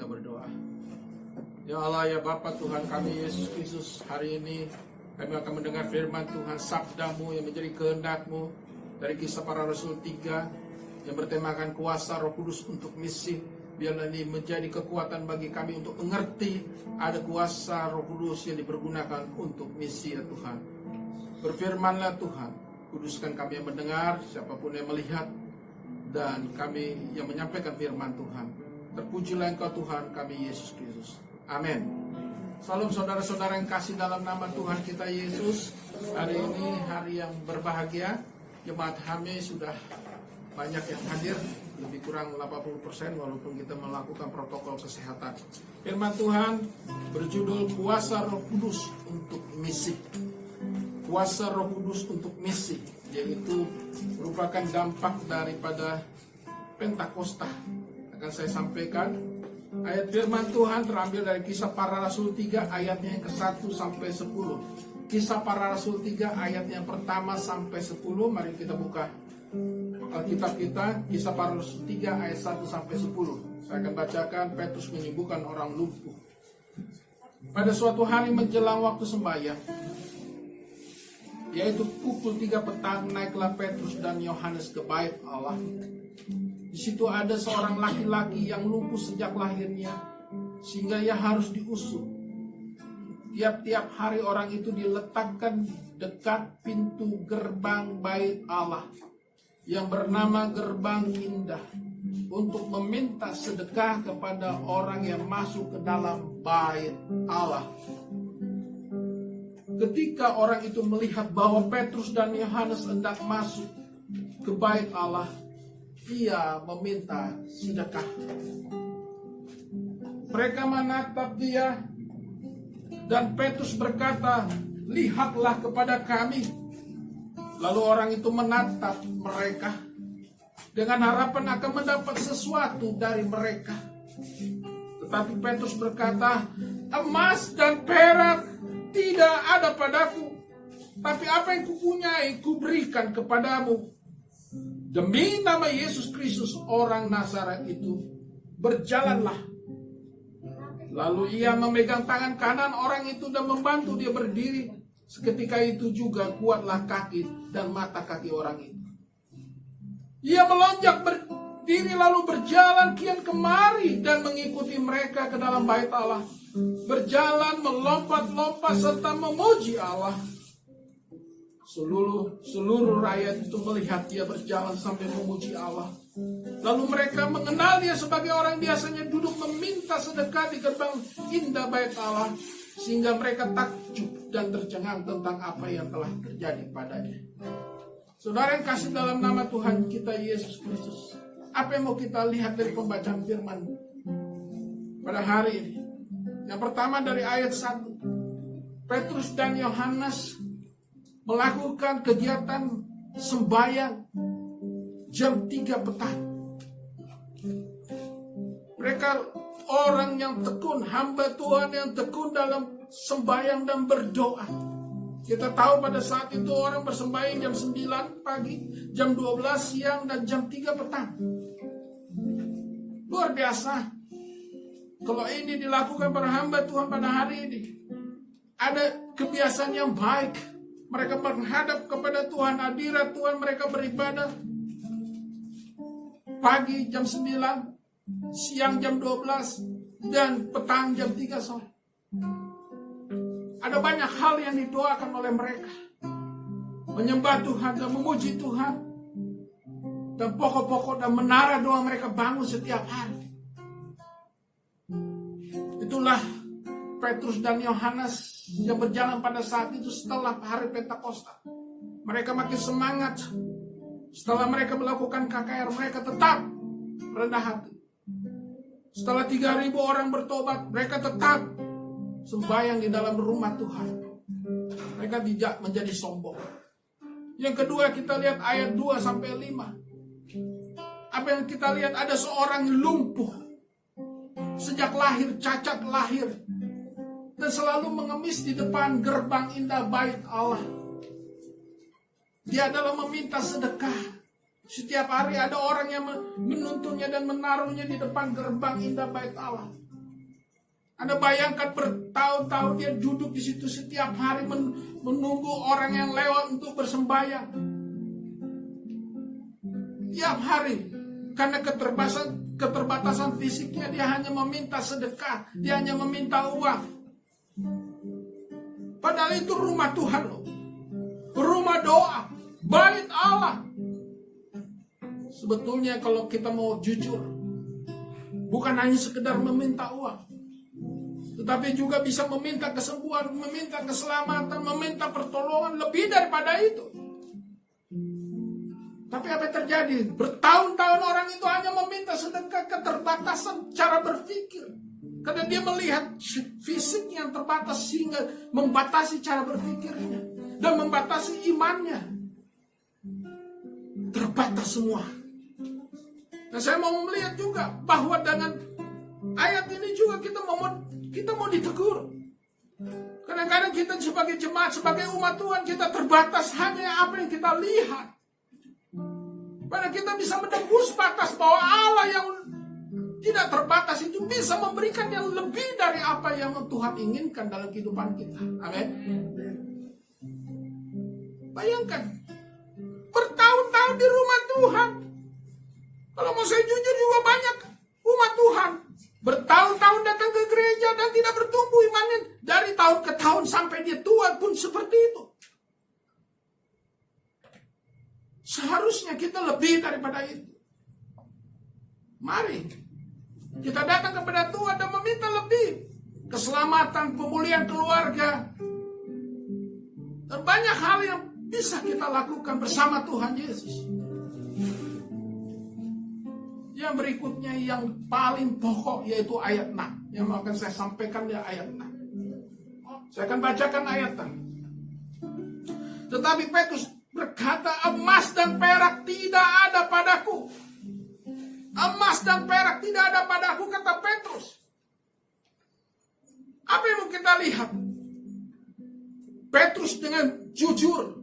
kita berdoa. Ya Allah, ya Bapa Tuhan kami Yesus Kristus, hari ini kami akan mendengar firman Tuhan, sabdamu yang menjadi kehendak-Mu dari Kisah Para Rasul 3 yang bertemakan kuasa Roh Kudus untuk misi. Biarlah ini menjadi kekuatan bagi kami untuk mengerti ada kuasa Roh Kudus yang dipergunakan untuk misi ya Tuhan. Berfirmanlah Tuhan, kuduskan kami yang mendengar, siapapun yang melihat, dan kami yang menyampaikan firman Tuhan. Terpujilah Engkau Tuhan kami Yesus Kristus. Amin. Salam saudara-saudara yang kasih dalam nama Tuhan kita Yesus. Hari ini hari yang berbahagia. Jemaat kami sudah banyak yang hadir, lebih kurang 80% walaupun kita melakukan protokol kesehatan. Firman Tuhan berjudul Kuasa Roh Kudus untuk Misi. Kuasa Roh Kudus untuk misi, yaitu merupakan dampak daripada Pentakosta. Akan saya sampaikan ayat firman Tuhan terambil dari Kisah Para Rasul 3 ayatnya yang ke-1 sampai 10. Kisah Para Rasul 3 ayat yang pertama sampai 10. Mari kita buka Alkitab kita, Kisah Para Rasul 3 ayat 1 sampai 10. Saya akan bacakan. Petrus menyembuhkan orang lumpuh. Pada suatu hari menjelang waktu sembahyang, yaitu pukul 3 petang, naiklah Petrus dan Yohanes ke bait Allah. Di situ ada seorang laki-laki yang lumpuh sejak lahirnya, sehingga ia harus diusung. Tiap-tiap hari orang itu diletakkan dekat pintu gerbang bait Allah, yang bernama Gerbang Indah, untuk meminta sedekah kepada orang yang masuk ke dalam bait Allah. Ketika orang itu melihat bahwa Petrus dan Yohanes hendak masuk ke bait Allah, ia meminta sedekah. Mereka menatap dia, dan Petrus berkata, "Lihatlah kepada kami." Lalu orang itu menatap mereka dengan harapan akan mendapat sesuatu dari mereka. Tetapi Petrus berkata, "Emas dan perak tidak ada padaku, tapi apa yang kupunyai kuberikan kepadamu. Demi nama Yesus Kristus orang Nazaret itu, berjalanlah." Lalu ia memegang tangan kanan orang itu dan membantu dia berdiri. Seketika itu juga kuatlah kaki dan mata kaki orang itu. Ia melonjak berdiri lalu berjalan kian kemari dan mengikuti mereka ke dalam bait Allah. Berjalan, melompat-lompat serta memuji Allah. Seluruh rakyat itu melihat dia berjalan sampai memuji Allah. Lalu mereka mengenal dia sebagai orang biasanya duduk meminta sedekah di gerbang indah bait Allah, sehingga mereka takjub dan tercengang tentang apa yang telah terjadi padanya. Saudara yang kasih dalam nama Tuhan kita Yesus Kristus, apa yang mau kita lihat dari pembacaan firman pada hari ini? Yang pertama dari ayat 1. Petrus dan Yohanes melakukan kegiatan sembahyang jam 3 petang. Mereka orang yang tekun, hamba Tuhan yang tekun dalam sembahyang dan berdoa. Kita tahu pada saat itu orang bersembahyang jam 9 pagi, jam 12 siang, dan jam 3 petang. Luar biasa. Kalau ini dilakukan para hamba Tuhan pada hari ini, ada kebiasaan yang baik. Mereka menghadap kepada Tuhan, hadirat Tuhan, mereka beribadah. Pagi jam 9, siang jam 12, dan petang jam 3 sore. Ada banyak hal yang didoakan oleh mereka. Menyembah Tuhan dan memuji Tuhan. Dan pokok-pokok dan menara doa mereka bangun setiap hari. Itulah Petrus dan Yohanes yang berjalan pada saat itu setelah hari Pentakosta. Mereka makin semangat. Setelah mereka melakukan KKR, mereka tetap rendah hati. Setelah 3.000 orang bertobat, mereka tetap sembahyang di dalam rumah Tuhan. Mereka tidak menjadi sombong. Yang kedua, kita lihat ayat 2-5. Apa yang kita lihat? Ada seorang lumpuh sejak lahir, cacat lahir, dan selalu mengemis di depan gerbang indah bait Allah. Dia adalah meminta sedekah. Setiap hari ada orang yang menuntunnya dan menaruhnya di depan gerbang indah bait Allah. Anda bayangkan bertahun-tahun dia duduk di situ setiap hari menunggu orang yang lewat untuk bersembahyang. Tiap hari. Karena keterbatasan fisiknya, dia hanya meminta sedekah. Dia hanya meminta uang. Padahal itu rumah Tuhan loh. Rumah doa. Bait Allah. Sebetulnya kalau kita mau jujur, bukan hanya sekedar meminta uang, tetapi juga bisa meminta kesembuhan, meminta keselamatan, meminta pertolongan, lebih daripada itu. Tapi apa yang terjadi? Bertahun-tahun orang itu hanya meminta sedekah, keterbatasan cara berpikir. Karena dia melihat fisik yang terbatas sehingga membatasi cara berpikirnya. Dan membatasi imannya. Terbatas semua. Nah, saya mau melihat juga bahwa dengan ayat ini juga kita mau ditegur. Kadang-kadang kita sebagai jemaat, sebagai umat Tuhan, kita terbatas hanya apa yang kita lihat. Padahal kita bisa menembus batas bahwa Allah yang tidak terbatas itu bisa memberikan yang lebih dari apa yang Tuhan inginkan dalam kehidupan kita. Amin. Bayangkan, bertahun-tahun di rumah Tuhan. Kalau mau saya jujur juga banyak umat Tuhan bertahun-tahun datang ke gereja dan tidak bertumbuh imannya. Dari tahun ke tahun sampai dia tua pun seperti itu. Seharusnya kita lebih daripada itu. Mari kita datang kepada Tuhan dan meminta lebih. Keselamatan, pemulihan keluarga. Dan banyak hal yang bisa kita lakukan bersama Tuhan Yesus. Yang berikutnya yang paling pokok yaitu ayat 6. Yang akan saya sampaikan di ayat 6. Saya akan bacakan ayat 6. Tetapi Petrus berkata, emas dan perak tidak ada padaku. Emas dan perak tidak ada padaku, kata Petrus. Apa yang mau kita lihat? Petrus dengan jujur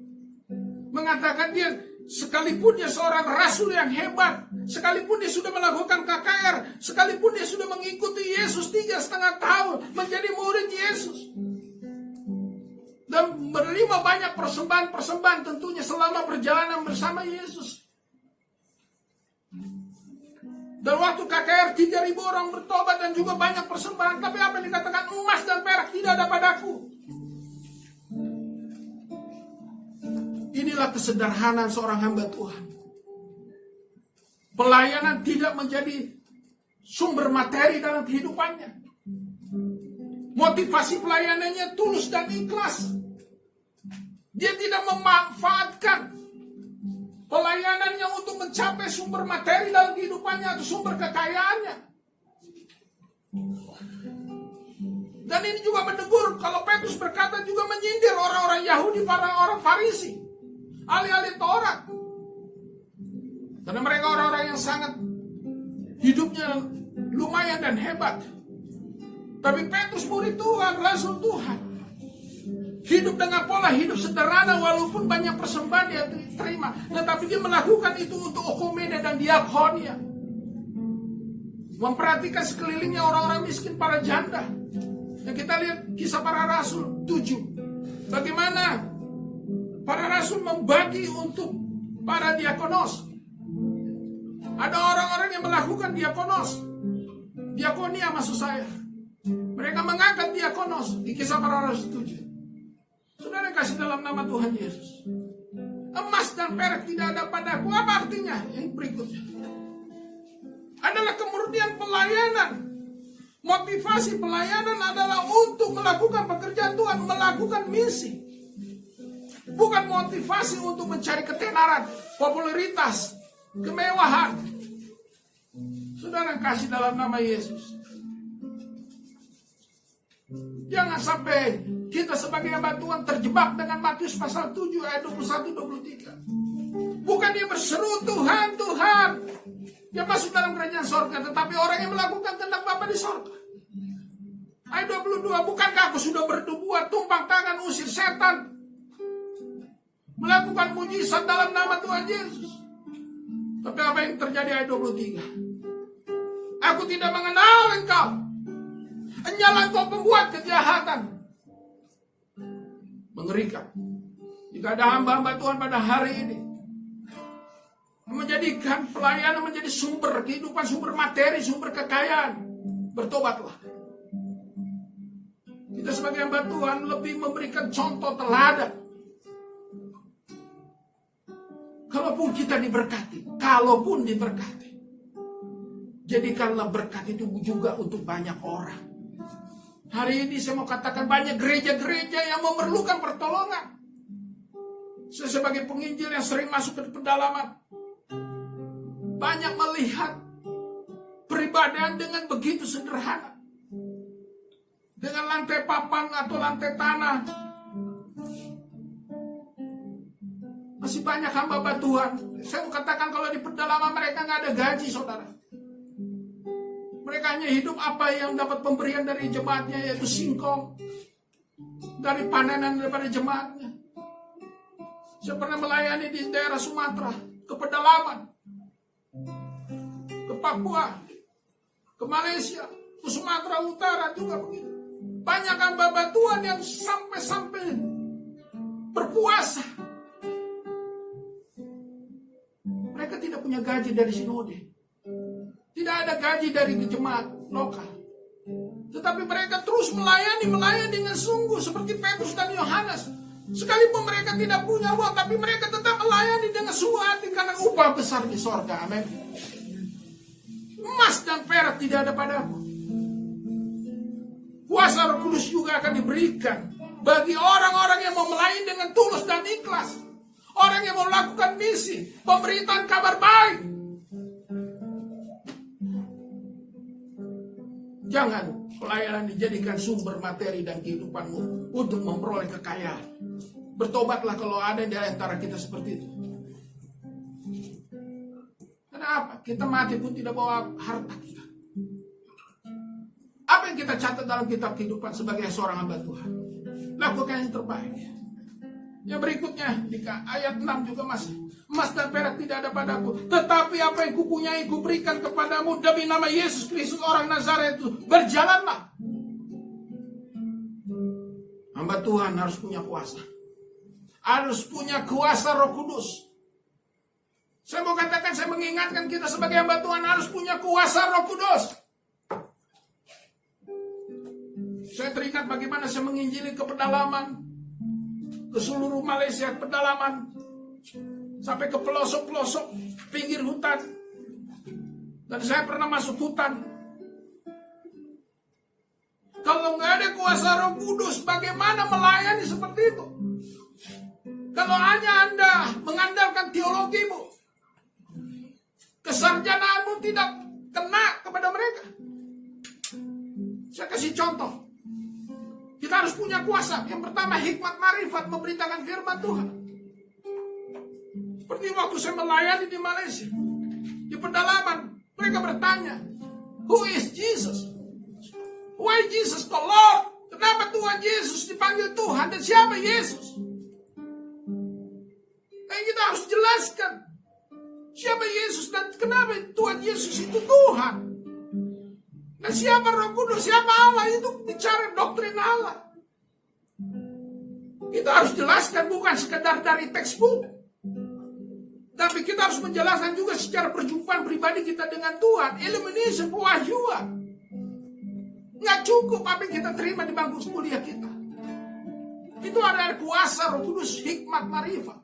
mengatakan dia, sekalipun dia seorang rasul yang hebat, sekalipun dia sudah melakukan KKR, sekalipun dia sudah mengikuti Yesus 3,5 tahun, menjadi murid Yesus, dan menerima banyak persembahan-persembahan tentunya selama perjalanan bersama Yesus. Dan waktu KKR 3.000 orang bertobat dan juga banyak persembahan. Tapi apa yang dikatakan, emas dan perak tidak ada padaku. Inilah kesederhanaan seorang hamba Tuhan. Pelayanan tidak menjadi sumber materi dalam kehidupannya. Motivasi pelayanannya tulus dan ikhlas. Dia tidak memanfaatkan pelayanannya untuk mencapai sumber materi dalam kehidupannya atau sumber kekayaannya. Dan ini juga menegur, kalau Petrus berkata juga menyindir orang-orang Yahudi, para orang Farisi, ahli-ahli Taurat. Karena mereka orang-orang yang sangat hidupnya lumayan dan hebat. Tapi Petrus murid Tuhan, rasul Tuhan, hidup dengan pola hidup sederhana walaupun banyak persembahan dia terima. Tetapi dia melakukan itu untuk okomene dan diakonia. Memperhatikan sekelilingnya orang-orang miskin, para janda. Yang kita lihat kisah para rasul 7. Bagaimana para rasul membagi untuk para diakonos. Ada orang-orang yang melakukan diakonos. Diakonia maksud saya. Mereka mengangkat diakonos di kisah para rasul 7. Saudara kasih dalam nama Tuhan Yesus. Emas dan perak tidak ada padaku. Apa artinya? Yang berikutnya adalah kemurnian pelayanan. Motivasi pelayanan adalah untuk melakukan pekerjaan Tuhan, melakukan misi. Bukan motivasi untuk mencari ketenaran, popularitas, kemewahan. Saudara kasih dalam nama Yesus. Jangan sampai kita sebagai hamba Tuhan terjebak dengan Matius pasal 7 ayat 21-23. Bukan dia berseru Tuhan, Tuhan, yang masuk dalam kerajaan sorga, tetapi orang yang melakukan kehendak Bapa di sorga. Ayat 22, bukankah aku sudah bernubuat, tumpang tangan, usir setan, melakukan mujizat dalam nama Tuhan Yesus? Tapi apa yang terjadi ayat 23? Aku tidak mengenal engkau. adalah engkau pembuat kejahatan. Mengerikan. Jika ada hamba-hamba Tuhan pada hari ini menjadikan pelayanan menjadi sumber kehidupan, sumber materi, sumber kekayaan, bertobatlah. Kita sebagai hamba Tuhan lebih memberikan contoh teladan. Kalaupun kita diberkati, jadikanlah berkat itu juga untuk banyak orang. Hari ini saya mau katakan banyak gereja-gereja yang memerlukan pertolongan. Saya sebagai penginjil yang sering masuk ke pedalaman, banyak melihat peribadahan dengan begitu sederhana. Dengan lantai papan atau lantai tanah. Masih banyak hamba Tuhan. Saya mau katakan kalau di pedalaman mereka nggak ada gaji, saudara. Mereka hanya hidup apa yang dapat pemberian dari jemaatnya, yaitu singkong. Dari panenan daripada jemaatnya. Saya pernah melayani di daerah Sumatera, ke pedalaman, ke Papua, ke Malaysia, ke Sumatera Utara juga begitu. Banyak hamba Tuhan yang sampai berpuasa. Mereka tidak punya gaji dari sinode. Tidak ada gaji dari jemaat lokal. Tetapi mereka terus melayani dengan sungguh seperti Petrus dan Yohanes. Sekalipun mereka tidak punya uang, tapi mereka tetap melayani dengan sungguh hati karena upah besar di sorga. Amin. Emas dan perak tidak ada padaku. Kuasa Roh Kudus juga akan diberikan bagi orang-orang yang mau melayani dengan tulus dan ikhlas. Orang yang mau melakukan misi, pemberitaan kabar baik. Jangan pelayanan dijadikan sumber materi dan kehidupanmu untuk memperoleh kekayaan. Bertobatlah kalau ada di antara kita seperti itu. Kenapa? Kita mati pun tidak bawa harta kita. Apa yang kita catat dalam kitab kehidupan sebagai seorang hamba Tuhan? Lakukan yang terbaik. Yang berikutnya, di ayat 6 juga masih. Emas dan perak tidak ada padaku, tetapi apa yang kupunyai kuberikan kepadamu demi nama Yesus Kristus orang Nazaret itu. Berjalanlah. Hamba Tuhan harus punya kuasa. Harus punya kuasa Roh Kudus. Saya mau katakan, saya mengingatkan kita sebagai hamba Tuhan harus punya kuasa Roh Kudus. Saya teringat bagaimana saya menginjili ke pedalaman, ke seluruh Malaysia pedalaman, sampai ke pelosok-pelosok pinggir hutan. Dan saya pernah masuk hutan. Kalau nggak ada kuasa Roh Kudus, bagaimana melayani seperti itu? Kalau hanya Anda mengandalkan teologimu, kesarjanaanmu tidak kena kepada mereka. Saya kasih contoh. Kita harus punya kuasa. Yang pertama, hikmat marifat memberitakan firman Tuhan. Seperti waktu saya melayani di Malaysia, di pedalaman, mereka bertanya, "Who is Jesus? Why Jesus the Lord?" Kenapa Tuhan Yesus dipanggil Tuhan dan siapa Yesus? Dan kita harus jelaskan siapa Yesus dan kenapa Tuhan Yesus itu Tuhan. Dan siapa Roh Kudus, siapa Allah, itu bicara doktrin Allah. Kita harus jelaskan bukan sekedar dari textbook. Tapi kita harus menjelaskan juga secara perjumpaan pribadi kita dengan Tuhan. Illumination, pewahyuan. Nggak cukup apa yang kita terima di bangku kuliah kita. Itu adalah kuasa Roh Kudus, hikmat marifat.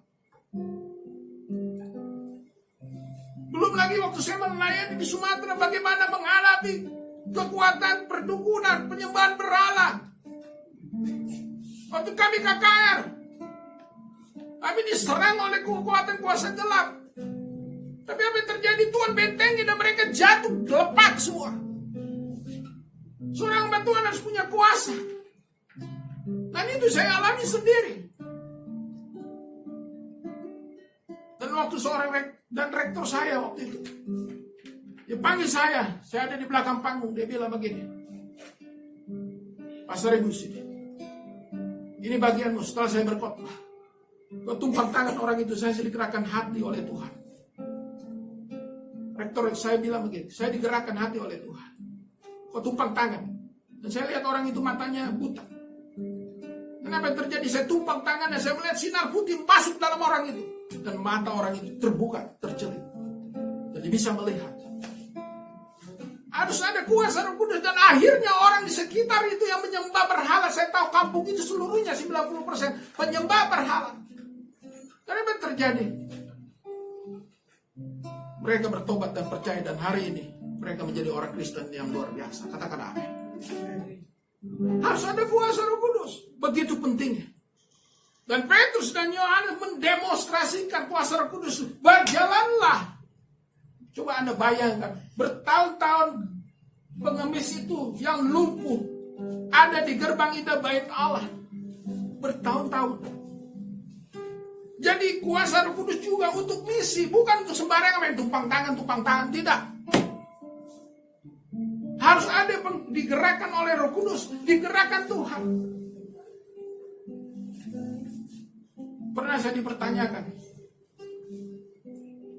Belum lagi waktu saya melayani di Sumatera, bagaimana menghadapi kekuatan perdukunan, penyembahan berhala. Waktu kami KKR, kami diserang oleh kekuatan kuasa gelap. Tapi apa yang terjadi? Tuhan bentengi dan mereka jatuh, lepak semua. Seorang hamba Tuhan harus punya kuasa. Dan itu saya alami sendiri. Dan waktu seorang rektor saya waktu itu, dia panggil saya ada di belakang panggung, dia bilang begini, "Pastor Egusi, ini bagianmu setelah saya berkhotbah. Kau tumpang tangan orang itu, saya digerakkan hati oleh Tuhan." Rektor saya bilang begini, "Saya digerakkan hati oleh Tuhan. Kau tumpang tangan." Dan saya lihat orang itu matanya buta. Kenapa yang terjadi? Saya tumpang tangannya, saya melihat sinar putih masuk dalam orang itu. Dan mata orang itu terbuka, tercelip. Jadi bisa melihat. Harus ada kuasa Roh Kudus. Dan akhirnya orang di sekitar itu yang menyembah berhala. Saya tahu kampung itu seluruhnya 90% penyembah berhala. Kenapa yang terjadi? Mereka bertobat dan percaya. Dan hari ini mereka menjadi orang Kristen yang luar biasa. Katakan amin. Harus ada kuasa Roh Kudus. Begitu pentingnya. Dan Petrus dan Yohanes mendemonstrasikan kuasa Roh Kudus. Berjalanlah. Coba Anda bayangkan. Bertahun-tahun pengemis itu yang lumpuh ada di gerbang indah bait Allah. Bertahun-tahun. Jadi kuasa Roh Kudus juga untuk misi. Bukan untuk sembarangan main tumpang tangan. Tidak. Harus ada yang digerakkan oleh Roh Kudus. Digerakkan Tuhan. Pernah saya dipertanyakan.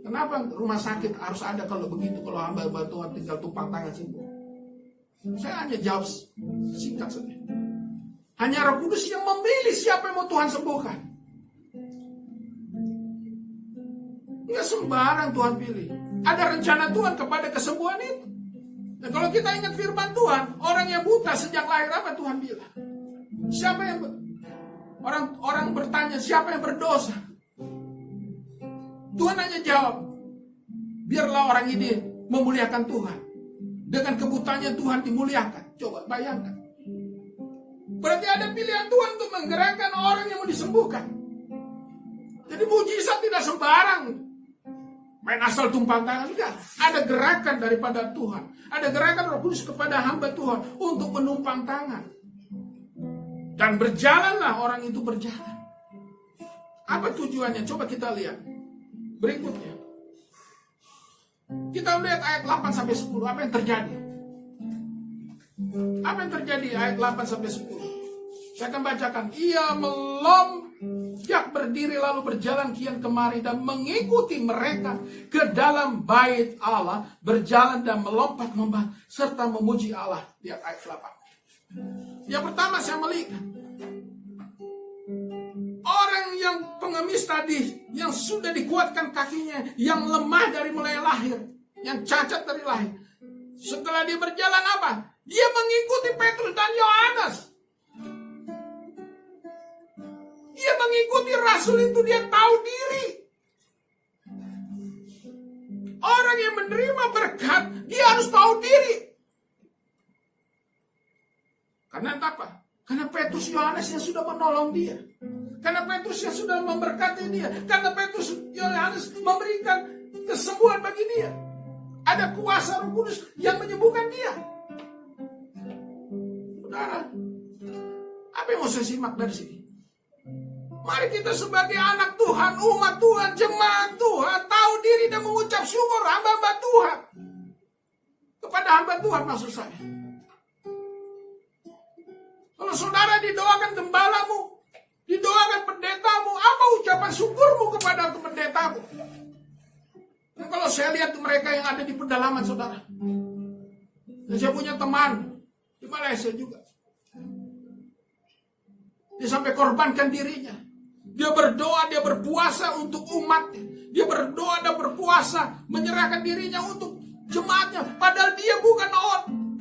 Kenapa rumah sakit harus ada kalau begitu? Kalau hamba-hamba Tuhan tinggal tumpang tangan sembuh. Saya hanya jawab singkat saja. Hanya Roh Kudus yang memilih siapa yang mau Tuhan sembuhkan. Nggak sembarang Tuhan pilih. Ada rencana Tuhan kepada kesembuhan itu. Dan kalau kita ingat firman Tuhan, orang yang buta sejak lahir apa Tuhan bilang? Siapa yang orang bertanya siapa yang berdosa? Tuhan hanya jawab, biarlah orang ini memuliakan Tuhan. Dengan kebutanya Tuhan dimuliakan. Coba bayangkan. Berarti ada pilihan Tuhan untuk menggerakkan orang yang mau disembuhkan. Jadi mujizat tidak sembarang. Main asal tumpang tangan. Tidak. Ada gerakan daripada Tuhan. Ada gerakan Roh Kudus kepada hamba Tuhan untuk menumpang tangan. Dan berjalanlah orang itu berjalan. Apa tujuannya? Coba kita lihat. Berikutnya. Kita lihat ayat 8-10. Apa yang terjadi? Apa yang terjadi ayat 8-10? Saya akan bacakan. Ia melonjak berdiri lalu berjalan kian kemari dan mengikuti mereka ke dalam bait Allah. Berjalan dan melompat serta memuji Allah. Lihat ayat 8. Yang pertama saya melihat. Orang yang pengemis tadi, yang sudah dikuatkan kakinya, yang lemah dari mulai lahir, yang cacat dari lahir. Setelah dia berjalan apa? Dia mengikuti Petrus dan Yohanes. Dia mengikuti Rasul itu, dia tahu diri. Orang yang menerima berkat, dia harus tahu diri. Karena apa? Karena Petrus Yohanes yang sudah menolong dia. Karena Petrus yang sudah memberkati dia. Karena Petrus Yohanes memberikan kesembuhan bagi dia. Ada kuasa Roh Kudus yang menyembuhkan dia. Saudara, apa yang mau saya simak dari sini? Mari kita sebagai anak Tuhan, umat Tuhan, jemaat Tuhan, tahu diri dan mengucap syukur hamba-hamba Tuhan. Kepada hamba Tuhan maksud saya. Kalau saudara didoakan gembalamu, didoakan pendetamu, apa ucapan syukurmu kepada pendetamu? Dan kalau saya lihat mereka yang ada di pedalaman saudara, dan saya punya teman di Malaysia juga, dia sampai korbankan dirinya. Dia berdoa, dia berpuasa untuk umatnya. Dia berdoa dan berpuasa, menyerahkan dirinya untuk jemaatnya. Padahal dia bukan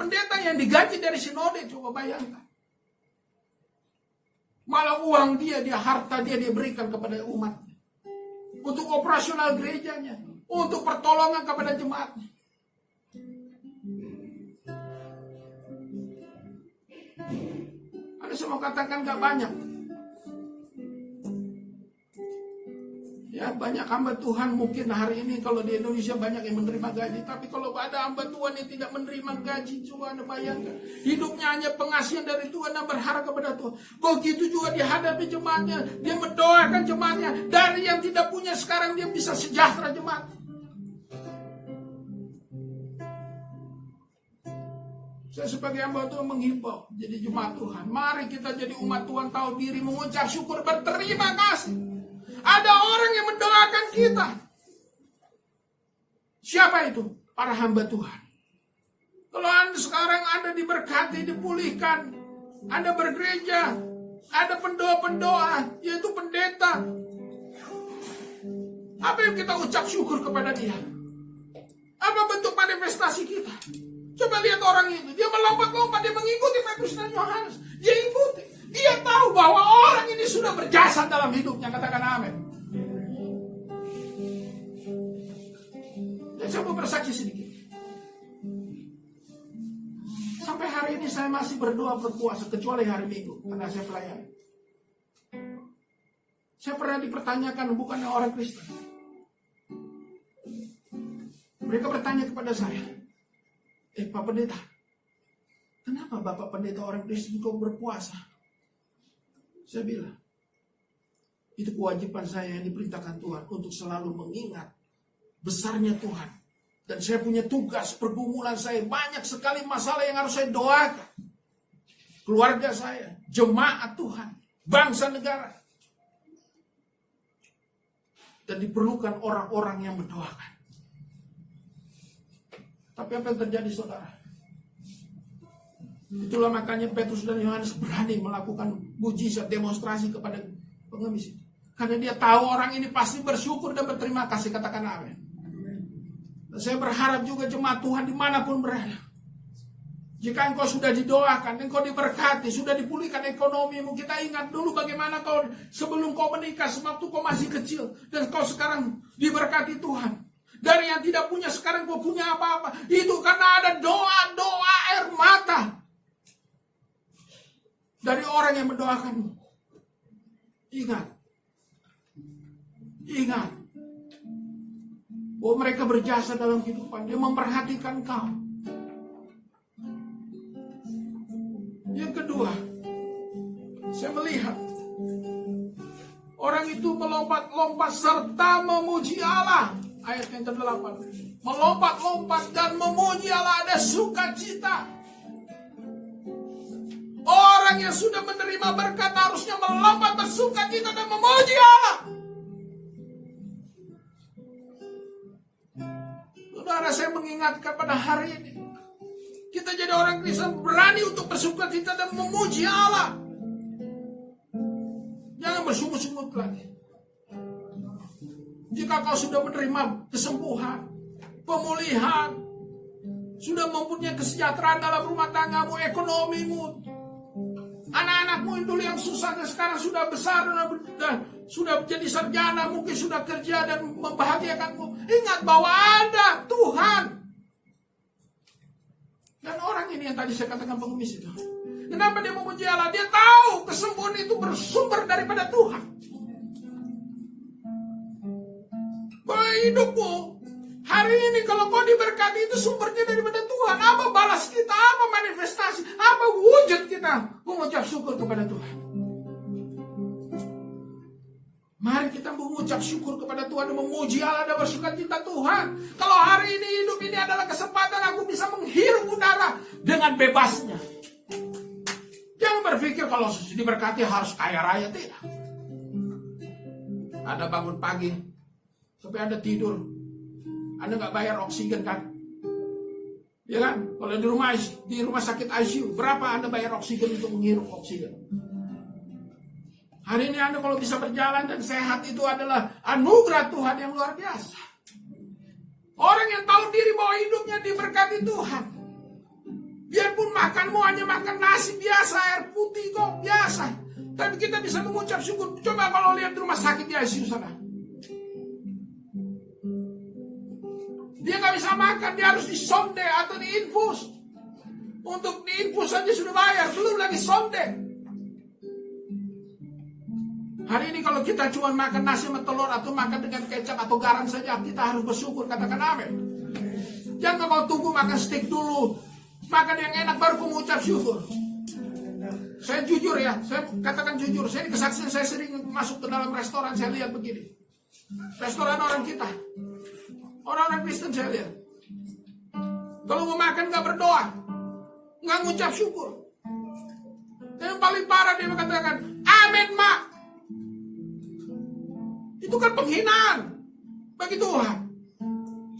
pendeta yang digaji dari sinode, coba bayangkan. Malah uang dia harta dia berikan kepada umatnya. Untuk operasional gerejanya. Untuk pertolongan kepada jemaatnya. Ada saya mau katakan gak banyak. Ya banyak hamba Tuhan mungkin hari ini kalau di Indonesia banyak yang menerima gaji. Tapi kalau ada hamba Tuhan yang tidak menerima gaji, coba Anda bayangkan. Hidupnya hanya pengasihan dari Tuhan dan berharap kepada Tuhan. Begitu juga dihadapi jemaatnya. Dia mendoakan jemaatnya. Dari yang tidak punya sekarang dia bisa sejahtera jemaat. Saya sebagai hamba Tuhan menghimbau jadi jemaat Tuhan. Mari kita jadi umat Tuhan tahu diri, mengucap syukur, berterima kasih. Ada orang yang mendoakan kita. Siapa itu? Para hamba Tuhan. Kalau Anda sekarang Anda diberkati, dipulihkan, Anda bergereja, ada pendoa-pendoa, yaitu pendeta. Apa yang kita ucap syukur kepada dia? Apa bentuk manifestasi kita? Coba lihat orang itu, dia melompat-lompat, dia mengikuti Petrus dan Yohanes. Dia ikuti, dia tahu bahwa orang ini sudah berjasa dalam hidupnya, katakan amin. Dan saya mau bersaksi sedikit. Sampai hari ini saya masih berdoa berpuasa, kecuali hari Minggu, karena saya pelayani. Saya pernah dipertanyakan, bukan orang Kristen. Mereka bertanya kepada saya, Pak Pendeta, kenapa Bapak Pendeta orang Kristen kok berpuasa? Saya bilang, itu kewajiban saya yang diperintahkan Tuhan untuk selalu mengingat besarnya Tuhan. Dan saya punya tugas, pergumulan saya, banyak sekali masalah yang harus saya doakan. Keluarga saya, jemaat Tuhan, bangsa negara. Dan diperlukan orang-orang yang mendoakan. Tapi apa yang terjadi, saudara? Itulah makanya Petrus dan Yohanes berani melakukan mujizat, demonstrasi kepada pengemis itu. Karena dia tahu orang ini pasti bersyukur dan berterima kasih, katakan amin. Dan saya berharap juga jemaat Tuhan dimanapun berada. Jika engkau sudah didoakan, engkau diberkati, sudah dipulihkan ekonomimu, kita ingat dulu bagaimana kau sebelum kau menikah, sewaktu kau masih kecil, dan kau sekarang diberkati Tuhan. Dari yang tidak punya, sekarang kau punya apa-apa. Itu karena ada doa-doa air mata dari orang yang mendoakanmu. Ingat. Ingat. Bahwa mereka berjasa dalam kehidupan. Dia memperhatikan kau. Yang kedua, saya melihat orang itu melompat-lompat serta memuji Allah. Ayat yang ke-8. Melompat-lompat dan memuji Allah, ada sukacita. Orang yang sudah menerima berkat harusnya melompat bersukacita dan memuji Allah. Saudara, saya mengingatkan pada hari ini, kita jadi orang Kristen berani untuk bersukacita dan memuji Allah. Jangan bersungut-sungut lagi. Jika kau sudah menerima kesembuhan, pemulihan, sudah mempunyai kesejahteraan dalam rumah tanggamu, ekonomimu, anak-anakmu yang dulu yang susah dan sekarang sudah besar dan sudah menjadi sarjana, mungkin sudah kerja dan membahagiakanmu, ingat bahwa ada Tuhan. Dan orang ini yang tadi saya katakan pengemis itu, kenapa dia memuji Allah? Dia tahu kesembuhan itu bersumber daripada Tuhan. Bahwa hidupmu hari ini kalau kau diberkati itu sumbernya daripada Tuhan. Apa balas kita? Apa manifestasi? Apa wujud kita mengucap syukur kepada Tuhan? Mari kita mengucap syukur kepada Tuhan dan memuji Allah dan bersukacita Tuhan. Kalau hari ini hidup ini adalah kesempatan aku bisa menghirup udara dengan bebasnya. Jangan berpikir kalau diberkati harus kaya raya, tidak. Anda bangun pagi sampai Anda tidur, Anda nggak bayar oksigen kan? Ya kan? Kalau di rumah sakit ICU, berapa Anda bayar oksigen untuk menghirup oksigen? Hari ini Anda kalau bisa berjalan dan sehat itu adalah anugerah Tuhan yang luar biasa. Orang yang tahu diri bahwa hidupnya diberkati Tuhan. Biarpun makanmu hanya makan nasi biasa, air putih kok biasa. Tapi kita bisa mengucap syukur. Coba kalau lihat di rumah sakit di ICU sana. Dia nggak bisa makan, dia harus disonde atau diinfus. Untuk diinfus saja sudah bayar, belum lagi sonde. Hari ini kalau kita cuma makan nasi sama telur atau makan dengan kecap atau garam saja, kita harus bersyukur, katakan amin. Jangan kau tunggu makan steak dulu, makan yang enak baru kau mengucap syukur. Saya jujur ya, saya katakan jujur, saya kesaksian, saya sering masuk ke dalam restoran, saya lihat begini. Restoran orang kita, orang-orang Kristen saya lihat. Kalau mau makan gak berdoa, gak ngucap syukur. Dan yang paling parah dia mengatakan, amin mak. Itu kan penghinaan bagi Tuhan.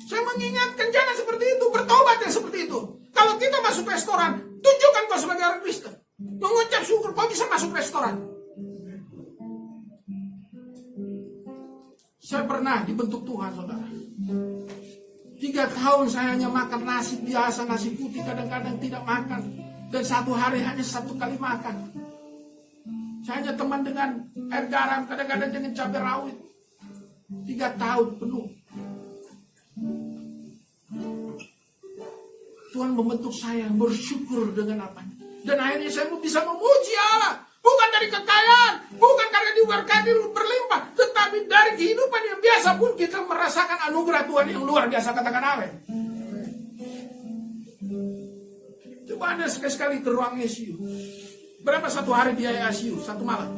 Saya mengingatkan jangan seperti itu, bertobat yang seperti itu. Kalau kita masuk restoran, tunjukkan kau sebagai orang Kristen. Mengucap syukur kau bisa masuk restoran. Saya pernah dibentuk Tuhan, saudara. 3 tahun saya hanya makan nasi biasa, nasi putih, kadang-kadang tidak makan. Dan 1 hari hanya 1 kali makan. Saya hanya teman dengan air garam, kadang-kadang dengan cabai rawit. 3 tahun penuh. Tuhan membentuk saya bersyukur dengan apa. Dan akhirnya saya bisa memuji Allah. Bukan dari kekayaan, bukan karena diberkati berlimpah, tetapi dari kehidupan yang biasa pun kita merasakan anugerah Tuhan yang luar biasa. Katakan amin. Coba Anda sekali-sekali ke ruang ICU. Berapa 1 hari biaya ICU? 1 malam.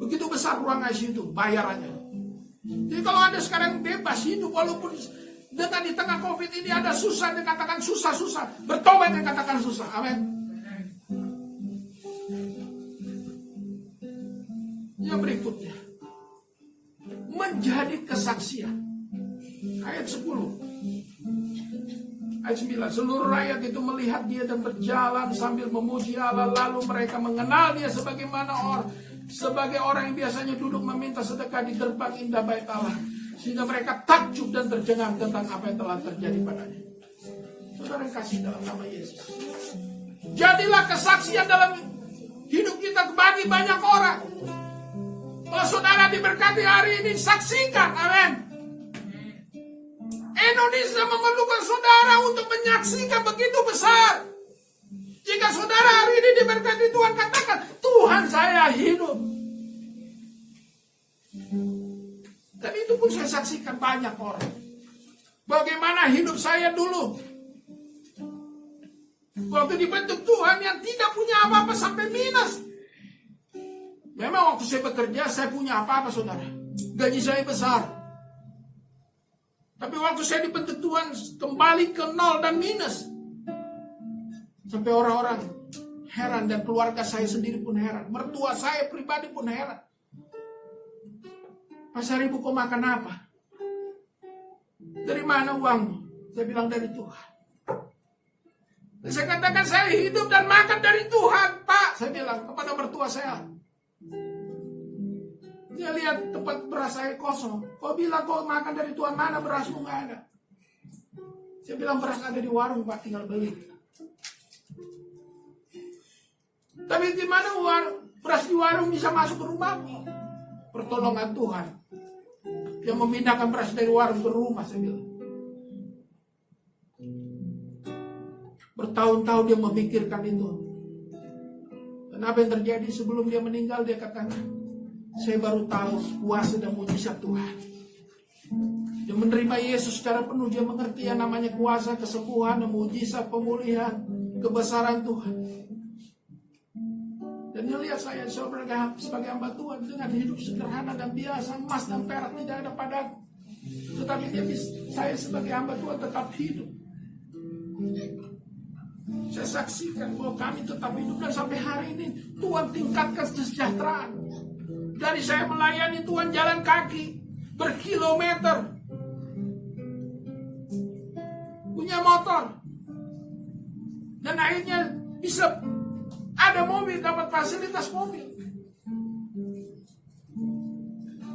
Begitu besar ruang ICU itu bayarannya. Jadi kalau Anda sekarang bebas hidup, walaupun dengan di tengah COVID ini ada susah, dikatakan susah-susah. Bertobat yang katakan susah. Amin. Yang berikutnya, menjadi kesaksian. Ayat 10. Ayat 9. Seluruh rakyat itu melihat dia dan berjalan sambil memuji Allah. Lalu mereka mengenal dia sebagai orang yang biasanya duduk meminta sedekah di gerbang indah bait Allah. Sehingga mereka takjub dan tercengang tentang apa yang telah terjadi padanya. Saudara yang kasih dalam nama Yesus, jadilah kesaksian dalam hidup kita bagi banyak orang. Kalau saudara diberkati hari ini, saksikan. Amin. Indonesia memerlukan saudara untuk menyaksikan begitu besar. Jika saudara hari ini diberkati Tuhan, katakan, Tuhan saya hidup. Dan itu pun saya saksikan banyak orang. Bagaimana hidup saya dulu. Waktu dibentuk Tuhan yang tidak punya apa-apa sampai minus. Memang waktu saya bekerja, saya punya apa-apa, saudara. Gaji saya besar. Tapi waktu saya dibentuk Tuhan, kembali ke 0 dan minus. Sampai orang-orang heran, dan keluarga saya sendiri pun heran. Mertua saya pribadi pun heran. Pasar Ibu kau makan apa? Dari mana uangmu? Saya bilang dari Tuhan. Dan saya katakan saya hidup dan makan dari Tuhan, Pak. Saya bilang kepada mertua saya. Dia lihat tempat beras saya kosong. Kau bilang kau makan dari Tuhan, mana berasmu nggak ada? Saya bilang beras ada di warung, Pak, tinggal beli. Tapi gimana beras di warung bisa masuk ke rumahmu? Pertolongan Tuhan yang memindahkan beras dari warung ke rumah, saya bilang. Bertahun-tahun dia memikirkan itu. Dan apa yang terjadi sebelum dia meninggal, dia katakan, saya baru tahu kuasa dan mujizat Tuhan. Dia menerima Yesus secara penuh. Dia mengerti yang namanya kuasa, kesembuhan, mujizat, pemulihan, kebesaran Tuhan. Dan dia lihat saya sebagai hamba Tuhan dengan hidup sederhana dan biasa, emas dan perak tidak ada padaku. Tetapi saya sebagai hamba Tuhan tetap hidup. Saya saksikan bahwa kami tetap hidup, dan sampai hari ini Tuhan tingkatkan kesejahteraan. Dari saya melayani Tuhan jalan kaki berkilometer, punya motor, dan akhirnya bisa ada mobil, dapat fasilitas mobil.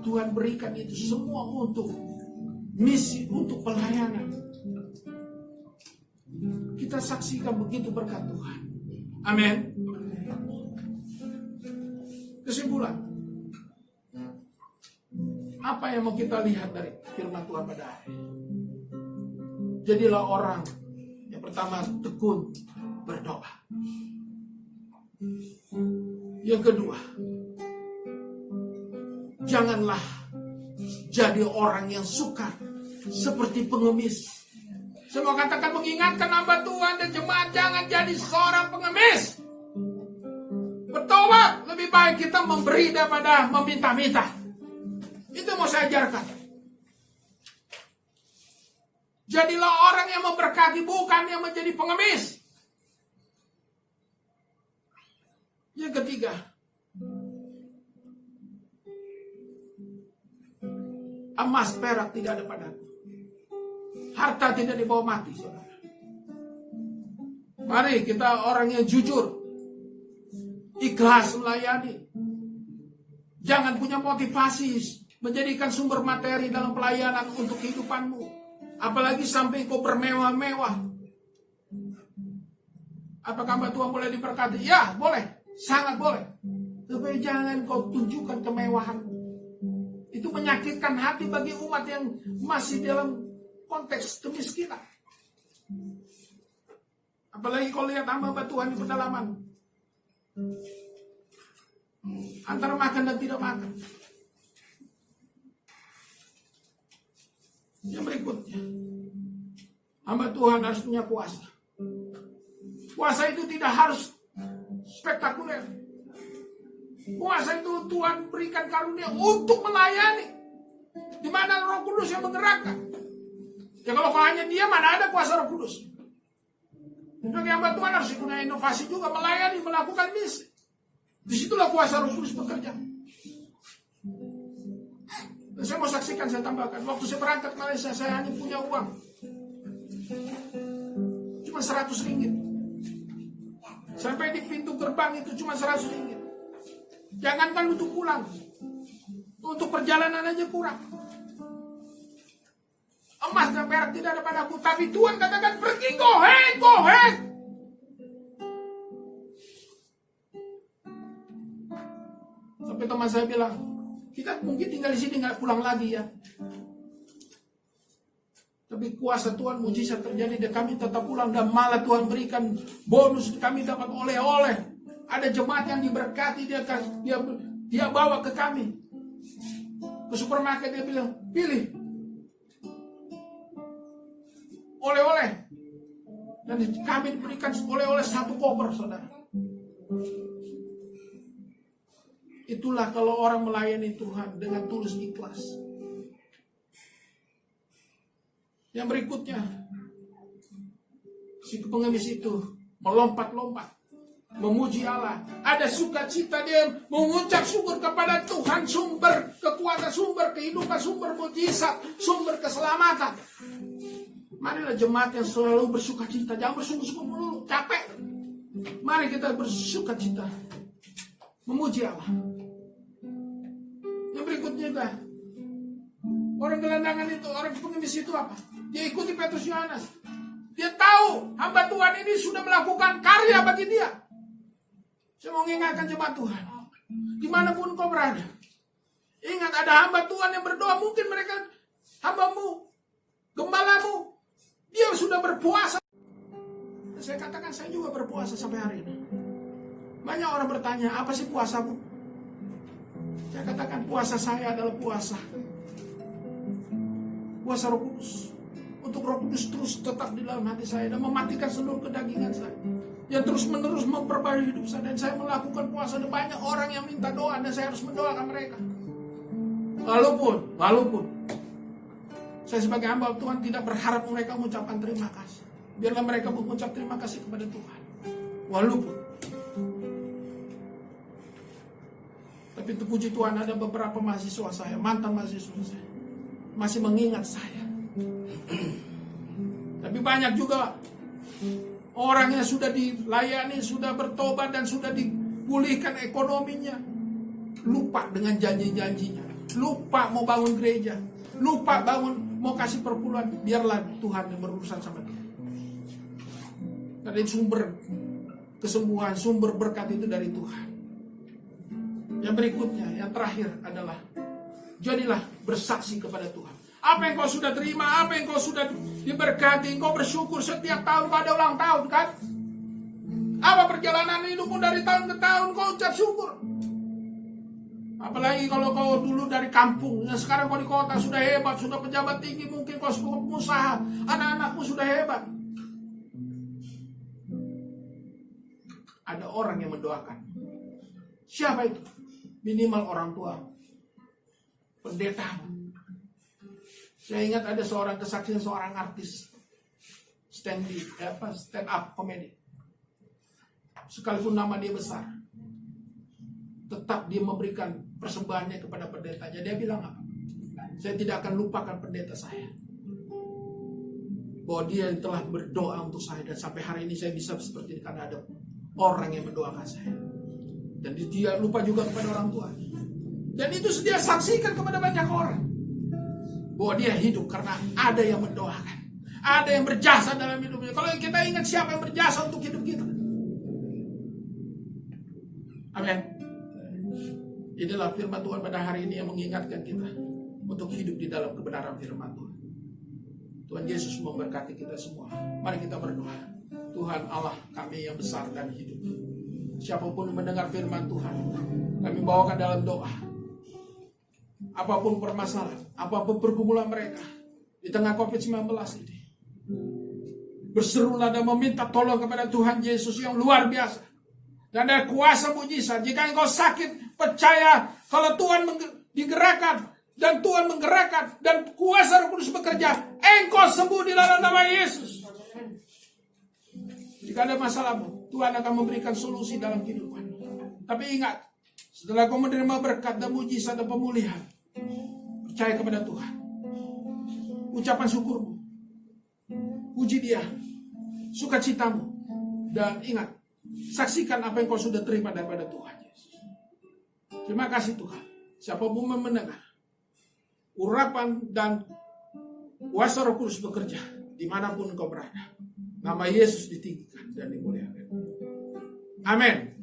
Tuhan berikan itu semua untuk misi, untuk pelayanan. Kita saksikan begitu berkat Tuhan. Amin. Kesimpulan, apa yang mau kita lihat dari firman Tuhan pada hari ini? Jadilah orang yang pertama tekun berdoa. Yang kedua, janganlah jadi orang yang suka seperti pengemis. Saya mau katakan, mengingatkan hamba Tuhan dan jemaat, jangan jadi seorang pengemis. Bertobat, lebih baik kita memberi daripada meminta-minta. Itu mau saya ajarkan. Jadilah orang yang memberkati, bukan yang menjadi pengemis. Yang ketiga, emas perak tidak ada padaku. Harta tidak dibawa mati, saudara. Mari kita orang yang jujur, ikhlas melayani. Jangan punya motivasi menjadikan sumber materi dalam pelayanan untuk kehidupanmu. Apalagi sampai kau bermewah-mewah. Apakah hamba Tuhan boleh diberkati? Ya, boleh. Sangat boleh. Tapi jangan kau tunjukkan kemewahan. Itu menyakitkan hati bagi umat yang masih dalam konteks kemiskinan. Apalagi kalau lihat hamba Tuhan di pedalaman. Antara makan dan tidak makan. Yang berikutnya, hamba Tuhan harus punya puasa. Puasa itu tidak harus spektakuler. Puasa itu Tuhan berikan karunia untuk melayani, di mana Roh Kudus yang menggerakkan. Ya kalau hanya dia, mana ada kuasa Roh Kudus. Sebagai hamba Tuhan harus punya inovasi juga, melayani, melakukan misi. Disitulah kuasa Roh Kudus bekerja. Dan saya mau saksikan, saya tambahkan, waktu saya berangkat ke Malaysia, saya hanya punya uang cuma 100 ringgit. Sampai di pintu gerbang itu cuma 100 ringgit. Jangankan untuk pulang, untuk perjalanan aja kurang. Emas dan perak tidak ada padaku, tapi Tuhan katakan pergi, go ahead, go ahead. Sampai teman saya bilang, kita mungkin tinggal di sini nggak pulang lagi ya. Tapi kuasa Tuhan, mujizat terjadi dan kami tetap pulang, dan malah Tuhan berikan bonus, kami dapat oleh-oleh. Ada jemaat yang diberkati, dia bawa ke kami. Ke supermarket dia bilang, pilih oleh-oleh. Dan kami diberikan oleh-oleh 1 koper, saudara. Itulah kalau orang melayani Tuhan dengan tulus ikhlas. Yang berikutnya, si pengemis itu melompat-lompat, memuji Allah. Ada sukacita, dia mengucap syukur kepada Tuhan, sumber kekuatan, sumber kehidupan, sumber mujizat, sumber keselamatan. Marilah jemaat yang selalu bersukacita, jangan bersungut-sungut melulu, capek. Mari kita bersukacita, memuji Allah. Yang berikutnya juga, orang gelandangan itu, orang pengemis itu apa? Dia ikuti Petrus Yohanes. Dia tahu hamba Tuhan ini sudah melakukan karya bagi dia. Saya mau mengingatkan jemaat Tuhan, dimanapun kau berada, ingat ada hamba Tuhan yang berdoa. Mungkin mereka hambamu, gembalamu, dia sudah berpuasa. Saya katakan saya juga berpuasa sampai hari ini. Banyak orang bertanya, apa sih puasamu? Saya katakan puasa saya adalah puasa Roh Kudus. Untuk Roh Kudus terus tetap di dalam hati saya dan mematikan seluruh kedagingan saya, yang terus menerus memperbarui hidup saya. Dan saya melakukan puasa, dan banyak orang yang minta doa, dan saya harus mendoakan mereka. Walaupun saya sebagai hamba Tuhan tidak berharap mereka mengucapkan terima kasih. Biarlah mereka mengucap terima kasih kepada Tuhan. Walaupun. Tapi untuk puji Tuhan, ada beberapa mahasiswa saya, mantan mahasiswa saya, masih mengingat saya. Tapi banyak juga orang yang sudah dilayani, sudah bertobat, dan sudah dipulihkan ekonominya, lupa dengan janji-janjinya, lupa mau bangun gereja, lupa mau kasih perpuluhan. Biarlah Tuhan yang berurusan sama dia. Karena sumber kesembuhan, sumber berkat itu dari Tuhan. Yang berikutnya, yang terakhir adalah, jadilah bersaksi kepada Tuhan. Apa yang kau sudah terima, apa yang kau sudah diberkati, kau bersyukur. Setiap tahun kau ada ulang tahun kan? Apa perjalanan hidupmu dari tahun ke tahun, kau ucap syukur. Apalagi kalau kau dulu dari kampung, yang sekarang kau di kota, sudah hebat, sudah pejabat tinggi, mungkin kau sebuah pengusaha, anak-anakmu sudah hebat. Ada orang yang mendoakan. Siapa itu? Minimal orang tua, pendeta. Saya ingat ada seorang kesaksian seorang artis stand up komedi. Sekalipun nama dia besar, tetap dia memberikan persembahannya kepada pendetanya. Dia bilang apa? Saya tidak akan lupakan pendeta saya. bahwa dia telah berdoa untuk saya, dan sampai hari ini saya bisa seperti ini karena ada orang yang mendoakan saya. Dan dia lupa juga kepada orang tua. Dan itu dia saksikan kepada banyak orang bahwa dia hidup karena ada yang mendoakan, ada yang berjasa dalam hidupnya. Kalau kita ingat siapa yang berjasa untuk hidup kita. Amin. Inilah firman Tuhan pada hari ini yang mengingatkan kita untuk hidup di dalam kebenaran firman Tuhan. Tuhan Yesus memberkati kita semua. Mari kita berdoa. Tuhan Allah kami yang besar dan hidup. Siapapun yang mendengar firman Tuhan, kami bawakan dalam doa. Apapun permasalahan, apapun pergumulan mereka di tengah COVID-19 ini, berserulah dan meminta tolong kepada Tuhan Yesus yang luar biasa. Dan ada kuasa mujizat. Jika engkau sakit, percaya kalau Tuhan digerakkan dan Tuhan menggerakkan dan kuasa Roh Kudus bekerja, engkau sembuh di dalam nama Yesus. Jika ada masalahmu, Tuhan akan memberikan solusi dalam kehidupan. Tapi ingat, setelah kau menerima berkat dan mujizat dan pemulihan, percaya kepada Tuhan. Ucapan syukurmu, puji Dia, sukacitamu, dan ingat, saksikan apa yang kau sudah terima daripada Tuhan Yesus. Terima kasih Tuhan. Siapapun yang mendengar, urapan dan kuasa Roh Kudus bekerja dimanapun engkau berada. Nama Yesus ditinggikan dan dimuliakan. Amin.